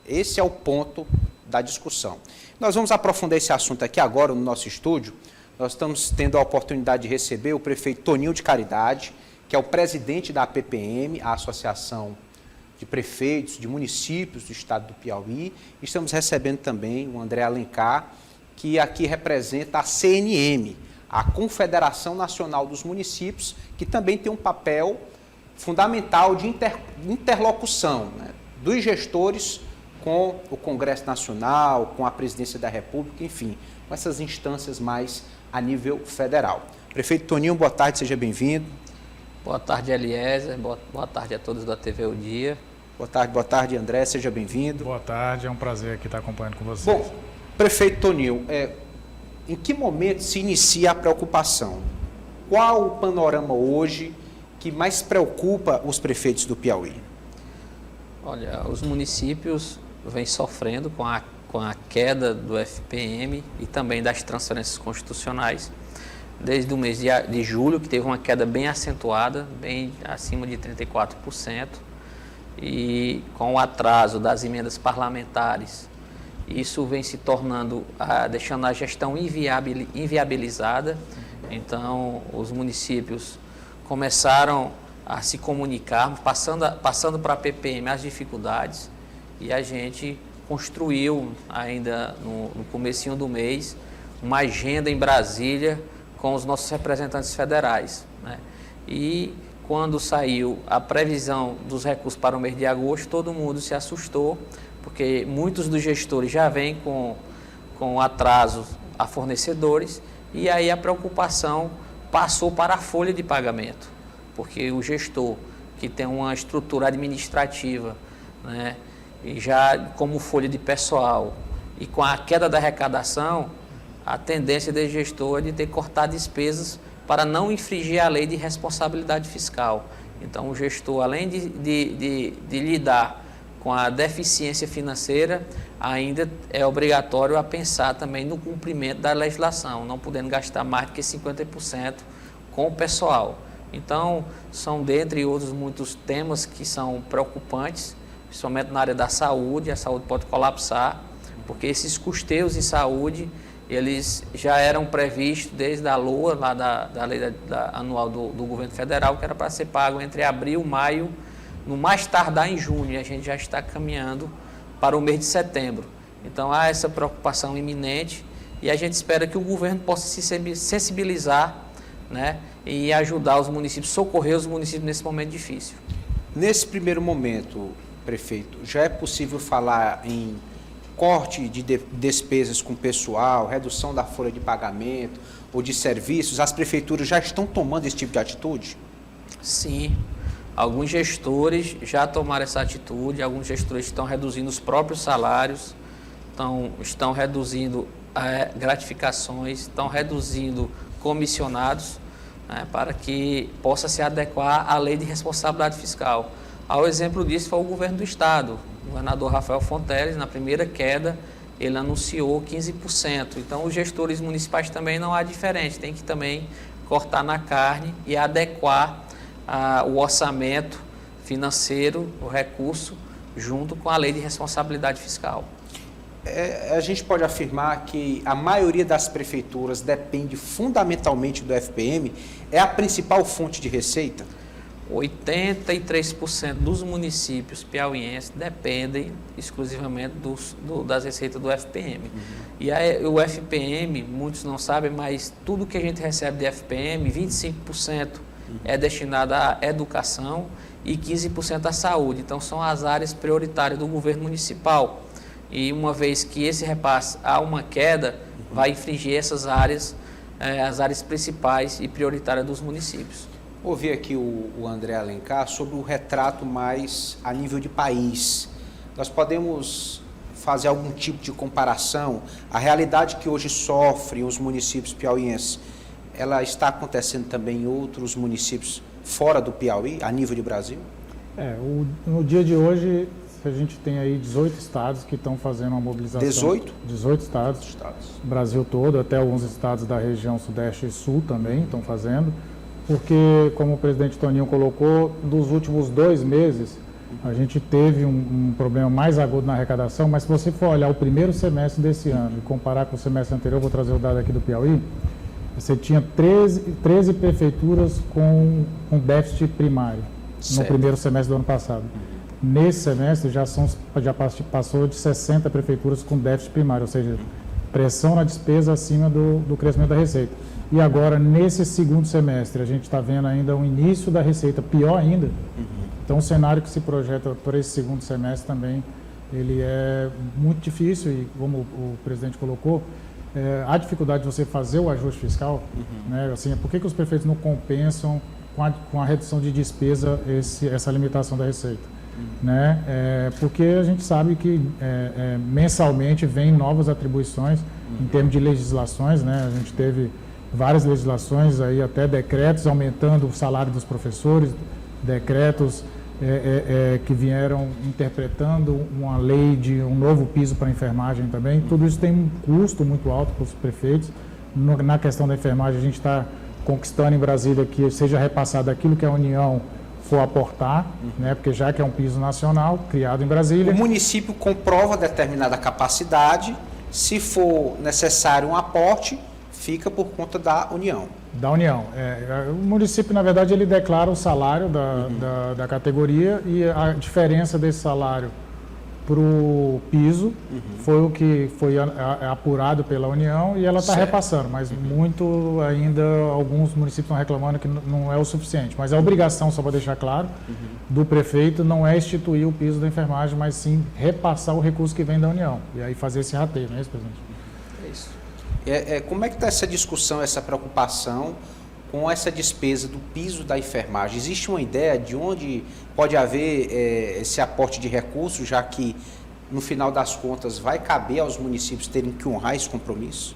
Esse é o ponto da discussão. Nós vamos aprofundar esse assunto aqui agora no nosso estúdio. Nós estamos tendo a oportunidade de receber o prefeito Toninho de Caridade, que é o presidente da APPM, a Associação de Prefeitos de Municípios do Estado do Piauí. Estamos recebendo também o André Alencar, que aqui representa a CNM, a Confederação Nacional dos Municípios, que também tem um papel fundamental de interlocução, né, dos gestores com o Congresso Nacional, com a Presidência da República, enfim, com essas instâncias mais a nível federal. Prefeito Toninho, boa tarde, seja bem-vindo. Boa tarde, Eliezer. Boa tarde a todos da TV O Dia. Boa tarde, André, seja bem-vindo. Boa tarde, é um prazer aqui estar acompanhando com vocês. Bom, prefeito Toninho, em que momento se inicia a preocupação? Qual o panorama hoje que mais preocupa os prefeitos do Piauí? Olha, os municípios vêm sofrendo com a queda do FPM e também das transferências constitucionais. Desde o mês de julho, que teve uma queda bem acentuada, bem acima de 34%, e com o atraso das emendas parlamentares, isso vem se tornando, deixando a gestão inviabilizada. Então, os municípios começaram a se comunicar, passando para a PPM as dificuldades, e a gente construiu, ainda no comecinho do mês, uma agenda em Brasília com os nossos representantes federais, né? E quando saiu a previsão dos recursos para o mês de agosto, todo mundo se assustou, porque muitos dos gestores já vêm com atrasos a fornecedores, e aí a preocupação passou para a folha de pagamento, porque o gestor que tem uma estrutura administrativa, né, e já como folha de pessoal, e com a queda da arrecadação, a tendência do gestor é de ter que cortar despesas para não infringir a lei de responsabilidade fiscal. Então, o gestor, além de lidar com a deficiência financeira, ainda é obrigatório a pensar também no cumprimento da legislação, não podendo gastar mais do que 50% com o pessoal. Então, são dentre outros muitos temas que são preocupantes, principalmente na área da saúde. A saúde pode colapsar, porque esses custeios em saúde, eles já eram previstos desde a LOA, lá da lei anual do governo federal, que era para ser pago entre abril e maio, no mais tardar em junho, e a gente já está caminhando para o mês de setembro. Então, há essa preocupação iminente, e a gente espera que o governo possa se sensibilizar, né, e ajudar os municípios, socorrer os municípios nesse momento difícil. Nesse primeiro momento, prefeito, já é possível falar em corte de despesas com pessoal, redução da folha de pagamento ou de serviços? As prefeituras já estão tomando esse tipo de atitude? Sim, alguns gestores já tomaram essa atitude, alguns gestores estão reduzindo os próprios salários, estão reduzindo gratificações, estão reduzindo comissionados, né, para que possa se adequar à lei de responsabilidade fiscal. Ao exemplo disso foi o governo do estado. O governador Rafael Fonteles, na primeira queda, ele anunciou 15%. Então, os gestores municipais também não há diferente, tem que também cortar na carne e adequar o orçamento financeiro, o recurso, junto com a lei de responsabilidade fiscal. A gente pode afirmar que a maioria das prefeituras depende fundamentalmente do FPM, é a principal fonte de receita? 83% dos municípios piauienses dependem exclusivamente das receitas do FPM. E o FPM, muitos não sabem, mas tudo que a gente recebe de FPM, 25% é destinado à educação e 15% à saúde. Então, são as áreas prioritárias do governo municipal. E uma vez que esse repasse há uma queda, vai infringir essas áreas, as áreas principais e prioritárias dos municípios. Ouvi aqui o André Alencar sobre o retrato mais a nível de país. Nós podemos fazer algum tipo de comparação? A realidade que hoje sofrem os municípios piauienses, ela está acontecendo também em outros municípios fora do Piauí, a nível de Brasil? No dia de hoje, a gente tem aí 18 estados que estão fazendo uma mobilização. 18? 18 estados. Brasil todo, até alguns estados da região Sudeste e Sul também estão fazendo. Porque, como o presidente Toninho colocou, dos últimos 2 meses, A gente teve um problema mais agudo na arrecadação, mas se você for olhar o primeiro semestre desse ano e comparar com o semestre anterior, vou trazer o dado aqui do Piauí, você tinha 13 prefeituras com déficit primário no primeiro semestre do ano passado. Nesse semestre já passou de 60 prefeituras com déficit primário, ou seja, pressão na despesa acima do crescimento da receita. E agora, nesse segundo semestre, a gente está vendo ainda o início da receita, pior ainda. Então, o cenário que se projeta para esse segundo semestre também, ele é muito difícil e, como o presidente colocou, a dificuldade de você fazer o ajuste fiscal, né? Assim, por que os prefeitos não compensam com a redução de despesa essa limitação da receita? Né? Porque a gente sabe que mensalmente vem novas atribuições em termos de legislações, né? A gente teve várias legislações, aí, até decretos aumentando o salário dos professores, decretos que vieram interpretando uma lei de um novo piso para a enfermagem também. Tudo isso tem um custo muito alto para os prefeitos. Na questão da enfermagem, a gente está conquistando em Brasília que seja repassado aquilo que a União for aportar, né, porque já que é um piso nacional, criado em Brasília. O município comprova determinada capacidade, se for necessário um aporte, fica por conta da União. Da União. O município, na verdade, ele declara o salário da categoria e a diferença desse salário para o piso foi o que foi apurado pela União e ela está repassando, mas muito ainda, alguns municípios estão reclamando que não é o suficiente. Mas a obrigação, só para deixar claro, do prefeito não é instituir o piso da enfermagem, mas sim repassar o recurso que vem da União. E aí fazer esse rateio, não é isso, presidente? É isso. Como é que está essa discussão, essa preocupação com essa despesa do piso da enfermagem? Existe uma ideia de onde pode haver esse aporte de recursos, já que, no final das contas, vai caber aos municípios terem que honrar esse compromisso?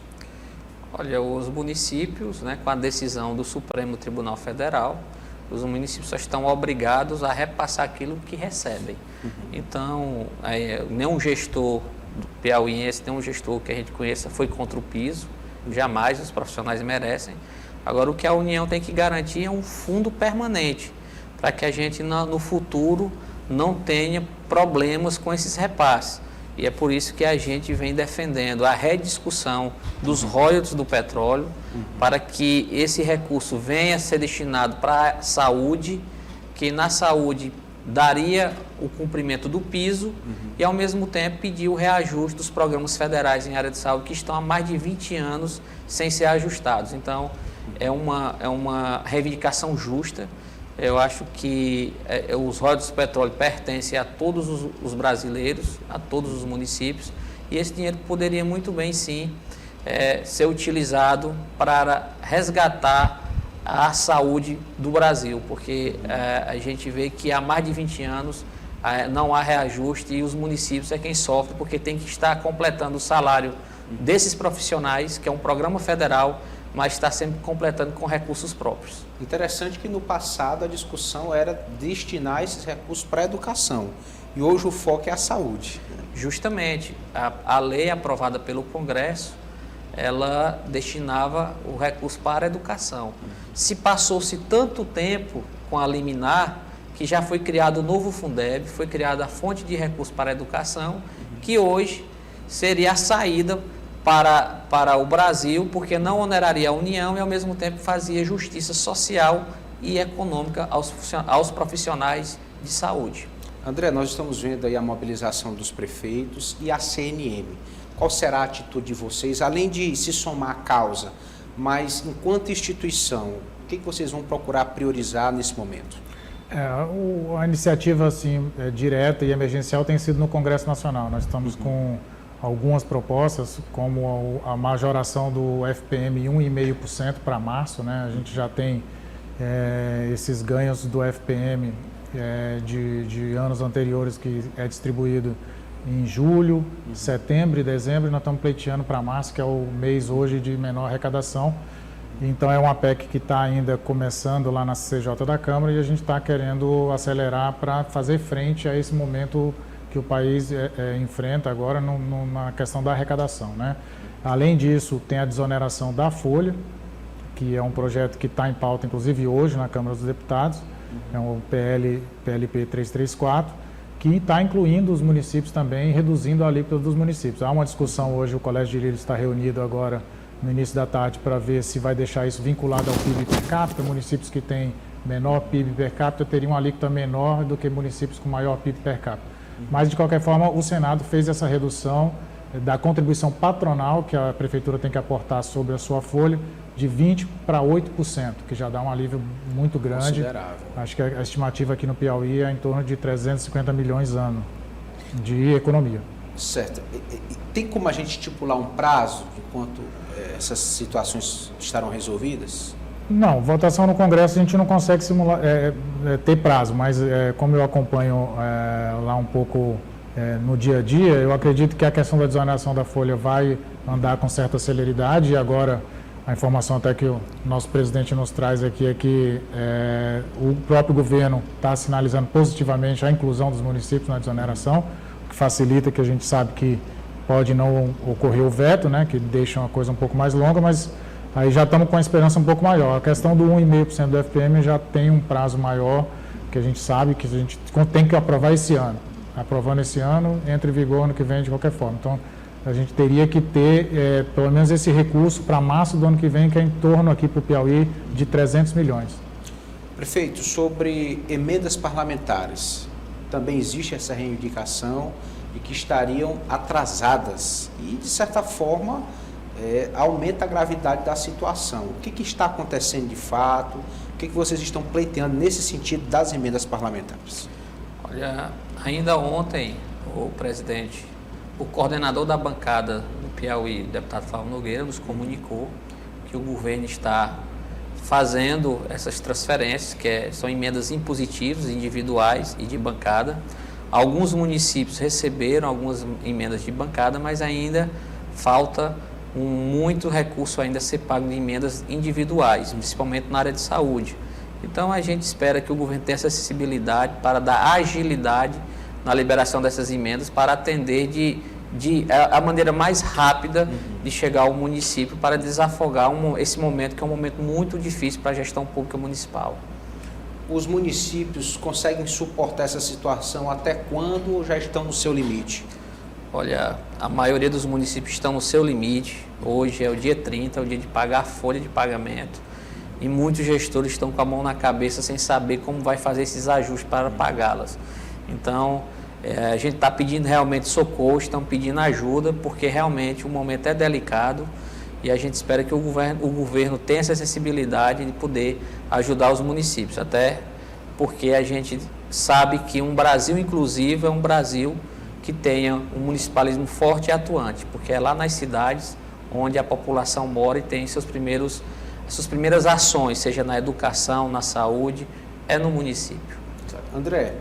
Olha, os municípios, né, com a decisão do Supremo Tribunal Federal, os municípios só estão obrigados a repassar aquilo que recebem. Então, nenhum gestor piauiense, nenhum gestor que a gente conheça foi contra o piso, jamais, os profissionais merecem. Agora, o que a União tem que garantir é um fundo permanente, para que a gente no futuro não tenha problemas com esses repasses. E é por isso que a gente vem defendendo a rediscussão dos royalties do petróleo, para que esse recurso venha a ser destinado para a saúde, que na saúde daria o cumprimento do piso e, ao mesmo tempo, pedir o reajuste dos programas federais em área de saúde que estão há mais de 20 anos sem ser ajustados. Então, é uma reivindicação justa. Eu acho que os royalties do petróleo pertencem a todos os brasileiros, a todos os municípios, e esse dinheiro poderia muito bem, sim, ser utilizado para resgatar a saúde do Brasil, porque a gente vê que há mais de 20 anos não há reajuste e os municípios é quem sofre, porque tem que estar completando o salário desses profissionais, que é um programa federal, mas está sempre completando com recursos próprios. Interessante que no passado a discussão era destinar esses recursos para a educação e hoje o foco é a saúde. Justamente, a lei aprovada pelo Congresso, ela destinava o recurso para a educação. Se passou-se tanto tempo com a liminar, que já foi criado o novo Fundeb, foi criada a fonte de recurso para a educação, que hoje seria a saída para o Brasil, porque não oneraria a União e, ao mesmo tempo, fazia justiça social e econômica aos profissionais de saúde. André, nós estamos vendo aí a mobilização dos prefeitos e a CNM. Qual será a atitude de vocês, além de se somar à causa, mas enquanto instituição, o que vocês vão procurar priorizar nesse momento? A iniciativa assim, direta e emergencial tem sido no Congresso Nacional. Nós estamos com algumas propostas, como a majoração do FPM 1,5% para março, né? A gente já tem esses ganhos do FPM de anos anteriores que é distribuído em julho, setembro e dezembro, e nós estamos pleiteando para março, que é o mês hoje de menor arrecadação. Então é uma PEC que está ainda começando lá na CCJ da Câmara e a gente está querendo acelerar para fazer frente a esse momento que o país enfrenta agora na questão da arrecadação, né? Além disso, tem a desoneração da folha, que é um projeto que está em pauta, inclusive hoje, na Câmara dos Deputados, é o PLP 334, que está incluindo os municípios também, reduzindo a alíquota dos municípios. Há uma discussão hoje, o Colégio de Líderes está reunido agora no início da tarde para ver se vai deixar isso vinculado ao PIB per capita. Municípios que têm menor PIB per capita teriam uma alíquota menor do que municípios com maior PIB per capita. Mas, de qualquer forma, o Senado fez essa redução da contribuição patronal que a Prefeitura tem que aportar sobre a sua folha, de 20% para 8%, que já dá um alívio muito grande. Considerável. Acho que a estimativa aqui no Piauí é em torno de 350 milhões ano de economia. Certo. Tem como a gente estipular um prazo enquanto essas situações estarão resolvidas? Não, votação no Congresso a gente não consegue simular, ter prazo, mas como eu acompanho lá um pouco no dia a dia, eu acredito que a questão da desoneração da folha vai andar com certa celeridade. E agora a informação até que o nosso presidente nos traz aqui é que o próprio governo está sinalizando positivamente a inclusão dos municípios na desoneração, o que facilita, que a gente sabe que pode não ocorrer o veto, né, que deixa uma coisa um pouco mais longa, mas aí já estamos com a esperança um pouco maior. A questão do 1,5% do FPM já tem um prazo maior, que a gente sabe que a gente tem que aprovar esse ano. Aprovando esse ano, entra em vigor ano que vem de qualquer forma. Então, a gente teria que ter pelo menos esse recurso para março do ano que vem, que é em torno aqui para o Piauí de 300 milhões. Prefeito, sobre emendas parlamentares, também existe essa reivindicação de que estariam atrasadas e, de certa forma, aumenta a gravidade da situação. O que está acontecendo de fato? O que vocês estão pleiteando nesse sentido das emendas parlamentares? Olha, ainda ontem o coordenador da bancada do Piauí, o deputado Flávio Nogueira, nos comunicou que o governo está fazendo essas transferências, que são emendas impositivas, individuais e de bancada. Alguns municípios receberam algumas emendas de bancada, mas ainda falta muito recurso ainda a ser pago de emendas individuais, principalmente na área de saúde. Então, a gente espera que o governo tenha essa acessibilidade para dar agilidade na liberação dessas emendas, para atender a maneira mais rápida de chegar ao município, para desafogar esse momento, que é um momento muito difícil para a gestão pública municipal. Os municípios conseguem suportar essa situação até quando ou já estão no seu limite? Olha, a maioria dos municípios estão no seu limite. Hoje é o dia 30, é o dia de pagar a folha de pagamento. E muitos gestores estão com a mão na cabeça sem saber como vai fazer esses ajustes para pagá-las. Então, a gente está pedindo realmente socorro, estamos pedindo ajuda, porque realmente o momento é delicado e a gente espera que o governo tenha essa sensibilidade de poder ajudar os municípios, até porque a gente sabe que um Brasil inclusivo é um Brasil que tenha um municipalismo forte e atuante, porque é lá nas cidades onde a população mora e tem suas primeiras ações, seja na educação, na saúde, é no município. André,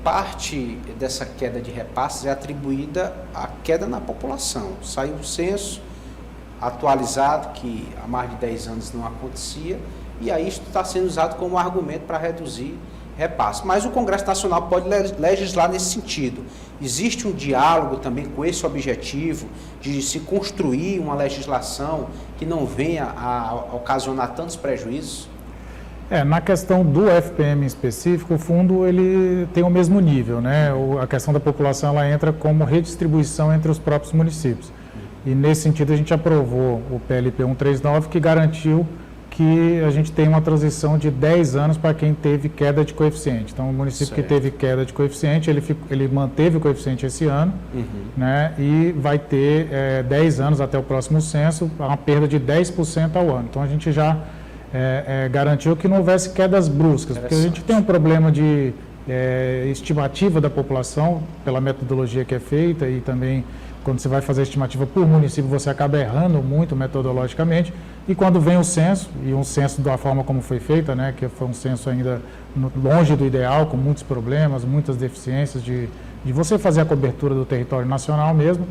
parte dessa queda de repasses é atribuída à queda na população. Saiu um censo atualizado que há mais de 10 anos não acontecia, e aí isso está sendo usado como argumento para reduzir repasses. Mas o Congresso Nacional pode legislar nesse sentido. Existe um diálogo também com esse objetivo de se construir uma legislação que não venha a ocasionar tantos prejuízos? Na questão do FPM em específico, o fundo ele tem o mesmo nível, né? A questão da população ela entra como redistribuição entre os próprios municípios. E nesse sentido a gente aprovou o PLP 139, que garantiu que a gente tem uma transição de 10 anos para quem teve queda de coeficiente. Então, o município que teve queda de coeficiente, ele manteve o coeficiente esse ano, né, e vai ter 10 anos até o próximo censo, uma perda de 10% ao ano. Então, a gente já garantiu que não houvesse quedas bruscas, porque a gente tem um problema de estimativa da população, pela metodologia que é feita, e também quando você vai fazer a estimativa por município, você acaba errando muito metodologicamente. E quando vem o censo, e um censo da forma como foi feita, né, que foi um censo ainda longe do ideal, com muitos problemas, muitas deficiências de você fazer a cobertura do território nacional mesmo,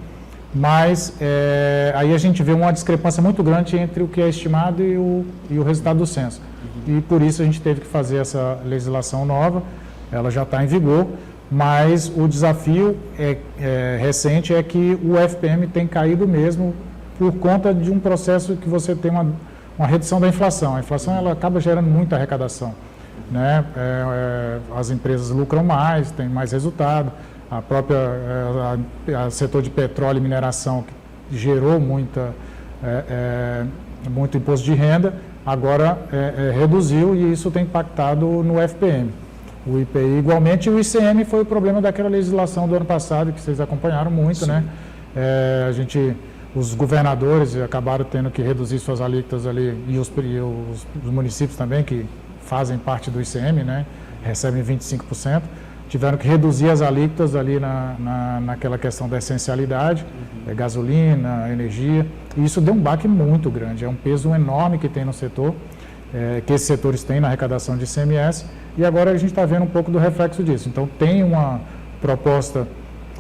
mas aí a gente vê uma discrepância muito grande entre o que é estimado e o resultado do censo. E por isso a gente teve que fazer essa legislação nova, ela já está em vigor, mas o desafio recente é que o FPM tem caído mesmo por conta de um processo que você tem uma redução da inflação. A inflação ela acaba gerando muita arrecadação. né? As empresas lucram mais, têm mais resultado. A própria setor de petróleo e mineração, que gerou muito imposto de renda, agora reduziu e isso tem impactado no FPM. O IPI igualmente, e o ICM foi o problema daquela legislação do ano passado, que vocês acompanharam muito, sim, né? Os governadores acabaram tendo que reduzir suas alíquotas ali, e os municípios também, que fazem parte do ICM, né? Recebem 25%, tiveram que reduzir as alíquotas ali naquela questão da essencialidade, gasolina, energia, e isso deu um baque muito grande, é um peso enorme que tem no setor, que esses setores têm na arrecadação de ICMS, e agora a gente está vendo um pouco do reflexo disso. Então, tem uma proposta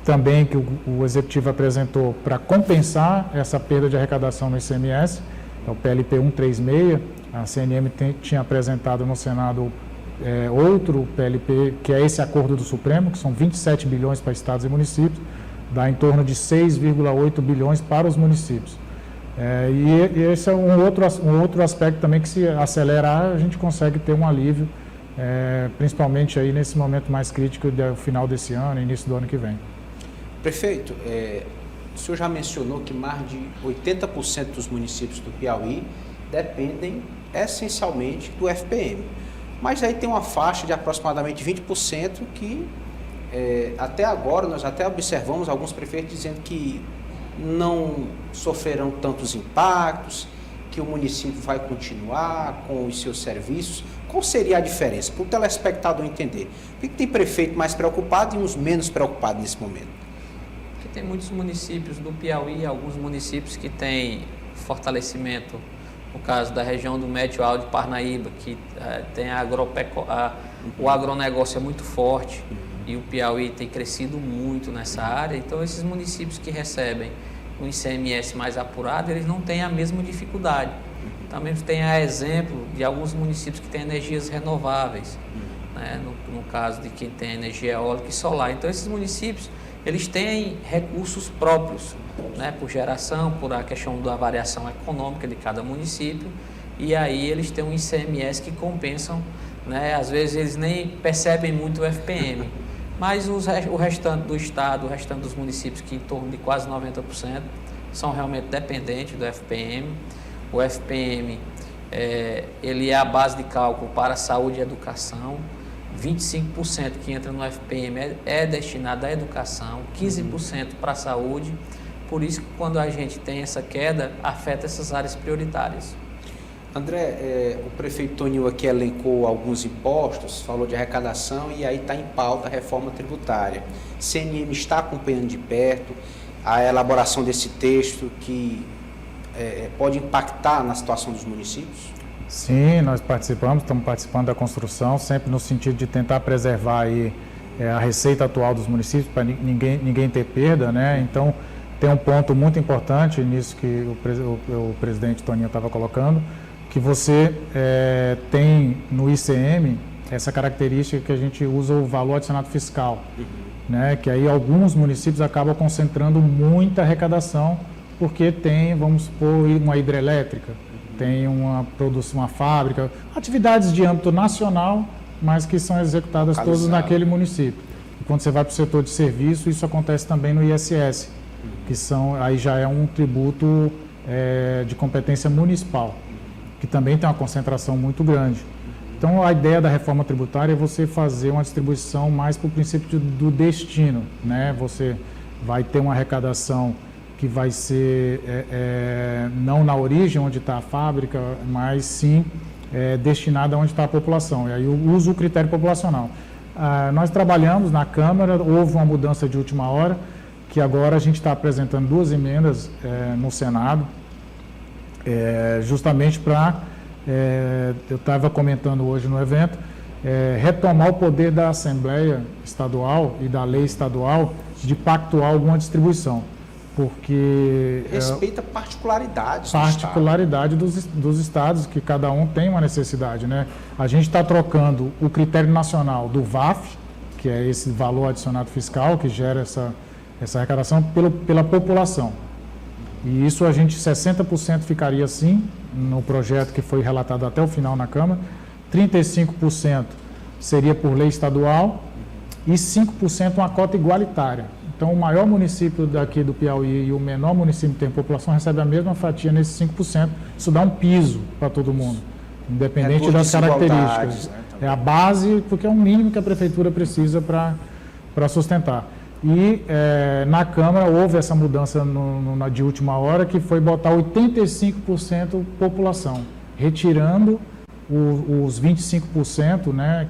também que o Executivo apresentou para compensar essa perda de arrecadação no ICMS, é o PLP 136, a CNM tinha apresentado no Senado outro PLP, que é esse acordo do Supremo, que são 27 bilhões para estados e municípios, dá em torno de 6,8 bilhões para os municípios. E esse é um outro aspecto também que, se acelerar, a gente consegue ter um alívio, principalmente aí nesse momento mais crítico do final desse ano e início do ano que vem. Prefeito, o senhor já mencionou que mais de 80% dos municípios do Piauí dependem essencialmente do FPM. Mas aí tem uma faixa de aproximadamente 20% que até agora nós até observamos alguns prefeitos dizendo que não sofrerão tantos impactos, que o município vai continuar com os seus serviços. Qual seria a diferença? Para o telespectador entender. Por que tem prefeito mais preocupado e uns menos preocupados nesse momento? Porque tem muitos municípios do Piauí, alguns municípios que têm fortalecimento, no caso da região do Médio Alto de Parnaíba, que tem o agronegócio é muito forte, e o Piauí tem crescido muito nessa área. Então, esses municípios que recebem um ICMS mais apurado, eles não têm a mesma dificuldade. Também tem a exemplo de alguns municípios que têm energias renováveis, né? No caso de quem tem energia eólica e solar. Então, esses municípios, eles têm recursos próprios, né? Por geração, por a questão da variação econômica de cada município, e aí eles têm um ICMS que compensam, né? Às vezes eles nem percebem muito o FPM, mas o restante do estado, o restante dos municípios, que em torno de quase 90%, são realmente dependentes do FPM. O FPM, ele é a base de cálculo para a saúde e educação. 25% que entra no FPM é destinado à educação, 15% para a saúde. Por isso que quando a gente tem essa queda, afeta essas áreas prioritárias. André, o prefeito Toninho aqui elencou alguns impostos, falou de arrecadação, e aí está em pauta a reforma tributária. CNM está acompanhando de perto a elaboração desse texto que pode impactar na situação dos municípios? Sim, nós estamos participando da construção, sempre no sentido de tentar preservar aí, a receita atual dos municípios, para ninguém ter perda, né? Então, tem um ponto muito importante nisso que o presidente Toninho estava colocando, que você tem no ICM essa característica que a gente usa o valor adicionado fiscal, né? Que aí alguns municípios acabam concentrando muita arrecadação, porque tem, vamos supor, uma hidrelétrica, tem uma produção, uma fábrica, atividades de âmbito nacional, mas que são executadas todas naquele município. E quando você vai para o setor de serviço, isso acontece também no ISS, que aí já é um tributo de competência municipal, que também tem uma concentração muito grande. Então, a ideia da reforma tributária é você fazer uma distribuição mais para o princípio do destino, né? Você vai ter uma arrecadação que vai ser não na origem onde está a fábrica, mas sim destinada onde está a população. E aí usa o critério populacional. Nós trabalhamos na Câmara, houve uma mudança de última hora, que agora a gente está apresentando 2 emendas no Senado, justamente para, eu estava comentando hoje no evento, retomar o poder da Assembleia Estadual e da lei estadual de pactuar alguma distribuição, porque respeita particularidades dos estados, que cada um tem uma necessidade, né? A gente está trocando o critério nacional do VAF, que é esse valor adicionado fiscal que gera essa arrecadação, pela população. E isso 60% ficaria assim no projeto que foi relatado até o final na Câmara, 35% seria por lei estadual e 5% uma cota igualitária. Então, o maior município daqui do Piauí e o menor município que tem população recebe a mesma fatia nesses 5%. Isso dá um piso para todo mundo, independente das características. Né, é a base, porque é o mínimo que a prefeitura precisa para sustentar. E na Câmara houve essa mudança de última hora, que foi botar 85% população, retirando os 25%, né,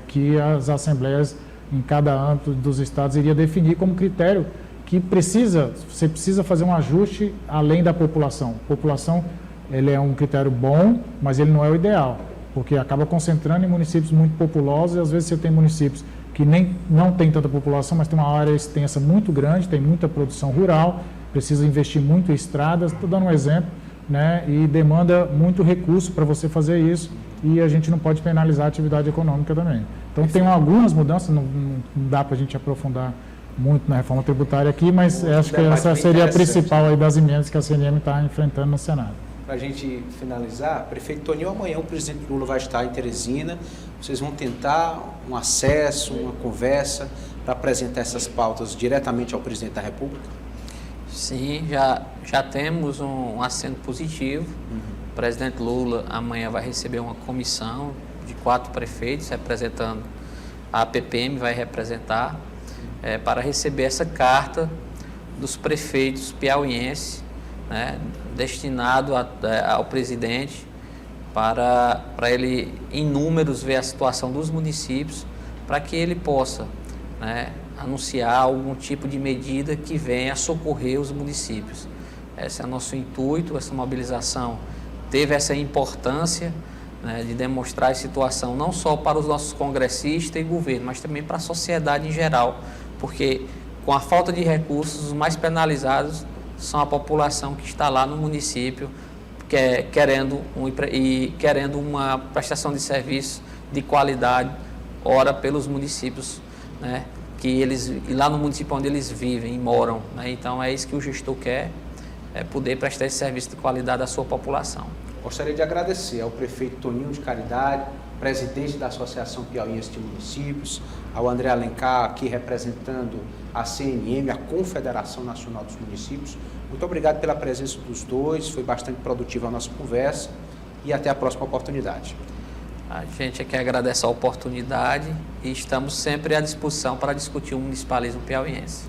que as assembleias em cada âmbito dos estados iria definir como critério que você precisa fazer um ajuste além da população. População, ele é um critério bom, mas ele não é o ideal, porque acaba concentrando em municípios muito populosos e às vezes você tem municípios que não tem tanta população, mas tem uma área extensa muito grande, tem muita produção rural, precisa investir muito em estradas, estou dando um exemplo, né, e demanda muito recurso para você fazer isso, e a gente não pode penalizar a atividade econômica também. Então tem algumas mudanças, não dá para a gente aprofundar muito na reforma tributária aqui, mas acho que essa seria a principal aí das emendas que a CNM está enfrentando no Senado. Para a gente finalizar, prefeito Toninho, amanhã o presidente Lula vai estar em Teresina, vocês vão tentar um acesso, uma conversa para apresentar essas pautas diretamente ao presidente da República? Sim, já temos um aceno positivo. O presidente Lula amanhã vai receber uma comissão de 4 prefeitos representando a PPM, vai representar, para receber essa carta dos prefeitos piauienses, né, destinado ao presidente para ele, em números, ver a situação dos municípios, para que ele possa, né, anunciar algum tipo de medida que venha socorrer os municípios. Esse é o nosso intuito, essa mobilização teve essa importância, né, de demonstrar a situação não só para os nossos congressistas e governo, mas também para a sociedade em geral, porque com a falta de recursos, os mais penalizados são a população que está lá no município querendo uma prestação de serviço de qualidade, ora pelos municípios, né, e lá no município onde eles vivem e moram, né? Então é isso que o gestor quer, poder prestar esse serviço de qualidade à sua população. Gostaria de agradecer ao prefeito Toninho de Caridade, presidente da Associação Piauiense de Municípios, ao André Alencar, aqui representando a CNM, a Confederação Nacional dos Municípios. Muito obrigado pela presença dos dois, foi bastante produtiva a nossa conversa e até a próxima oportunidade. A gente aqui agradece a oportunidade e estamos sempre à disposição para discutir o municipalismo piauiense.